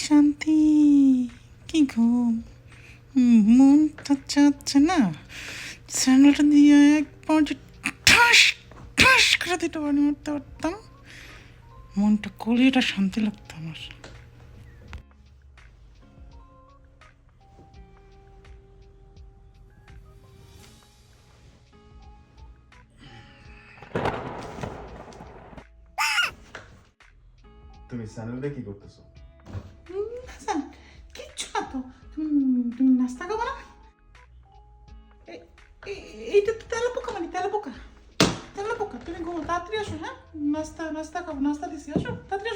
শান্তি, কি ঘুম। মনটা চাচ্ছে না স্যান্ডেলটা দিয়ে একবার যে ঠাস ঠাস করে দিতে বাড়ি মারতে পারতাম, মনটা কলিটা শান্তি লাগতো আমার। তুমি স্যান্ডেলটা কি করতেছো? হাসান, কিচ্ছু না তো। তুমি তুমি নাস্তা খাবো না? এইটা তো তেলা পোকা, মানে তেলা পোকা। তেলা পোকা, তুমি ঘুমো, তাড়াতাড়ি আসো। হ্যাঁ, নাস্তা নাস্তা খাবো, নাস্তা দিছি, আসো তাড়াতাড়ি।